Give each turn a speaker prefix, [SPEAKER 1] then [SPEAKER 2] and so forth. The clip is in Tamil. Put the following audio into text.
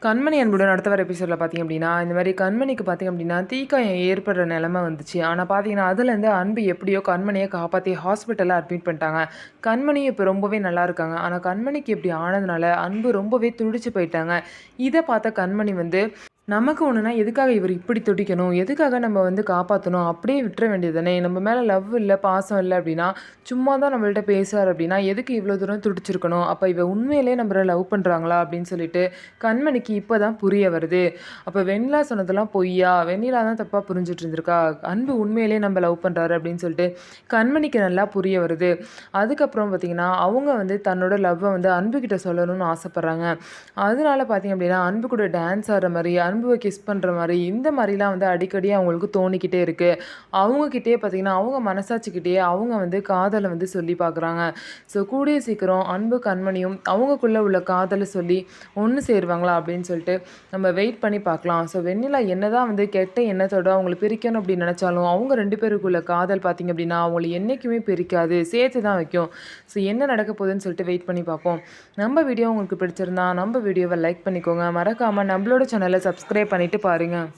[SPEAKER 1] கண்மணி அன்புடன் அடுத்த வர எபிசோடில் பார்த்தீங்க அப்படின்னா இந்த மாதிரி கண்மணிக்கு பார்த்தீங்க அப்படின்னா தீக்காயம் ஏற்படுற நிலமை வந்துச்சு. ஆனால் பார்த்தீங்கன்னா அதுலேருந்து அன்பு எப்படியோ கண்மணியை காப்பாற்றி ஹாஸ்பிட்டலில் அட்மிட் பண்ணிட்டாங்க. கண்மணி இப்போ ரொம்பவே நல்லா இருக்காங்க. ஆனால் கண்மணிக்கு இப்படி ஆனதுனால அன்பு ரொம்பவே துடிச்சு போயிட்டாங்க. இதை பார்த்த கண்மணி வந்து நமக்கு ஒன்றுனா எதுக்காக இவர் இப்படி துடிக்கணும், எதுக்காக நம்ம வந்து காப்பாற்றணும், அப்படியே விட்டுற வேண்டியது தானே. நம்ம மேலே லவ் இல்லை பாசம் இல்லை அப்படின்னா சும்மா தான் நம்மள்ட்ட பேசுவார் அப்படின்னா எதுக்கு இவ்வளோ தூரம் துடிச்சிருக்கணும், அப்போ இவ உண்மையிலே நம்மளை லவ் பண்ணுறாங்களா அப்படின்னு சொல்லிட்டு கண்மணிக்கு இப்போ தான் புரிய வருது. அப்போ வெண்ணிலா சொன்னதெல்லாம் பொய்யா, வெண்ணிலா தான் தப்பாக புரிஞ்சுட்டு இருந்திருக்கா, அன்பு உண்மையிலே நம்ம லவ் பண்ணுறாரு அப்படின்னு சொல்லிட்டு கண்மணிக்கு நல்லா புரிய வருது. அதுக்கப்புறம் பார்த்திங்கன்னா அவங்க வந்து தன்னோட லவ்வை வந்து அன்புக்கிட்ட சொல்லணும்னு ஆசைப்பட்றாங்க. அதனால பார்த்திங்க அப்படின்னா அன்பு கூட டான்ஸ் ஆடுற மாதிரி, அன்புவை கிஸ் பண்ணுற மாதிரி இந்த மாதிரிலாம் வந்து அடிக்கடி அவங்களுக்கு தோணிக்கிட்டே இருக்குது. அவங்கக்கிட்டே பார்த்திங்கன்னா அவங்க மனசாட்சிக்கிட்டேயே அவங்க வந்து காதலை வந்து சொல்லி பார்க்குறாங்க. ஸோ கூடிய சீக்கிரம் அன்பு கண்மணியும் அவங்கக்குள்ளே உள்ள காதலை சொல்லி ஒன்று சேருவாங்களா அப்படின்னு சொல்லிட்டு நம்ம வெயிட் பண்ணி பார்க்கலாம். ஸோ வெண்ணிலா என்னதான் வந்து கெட்ட எண்ணத்தோடு அவங்கள பிரிக்கணும் அப்படின்னு நினச்சாலும் அவங்க 2 பேருக்குள்ள காதல் பார்த்திங்க அப்படின்னா அவங்கள என்றைக்குமே பிரிக்காது, சேர்த்து தான் வைக்கும். ஸோ என்ன நடக்க போகுதுன்னு சொல்லிட்டு வெயிட் பண்ணி பார்ப்போம். நம்ம வீடியோ உங்களுக்கு பிடிச்சிருந்தா நம்ம வீடியோவை லைக் பண்ணிக்கோங்க. மறக்காமல் நம்மளோட சேனலை சப்ஸ்கிரைப் பண்ணிவிட்டு பாருங்கள்.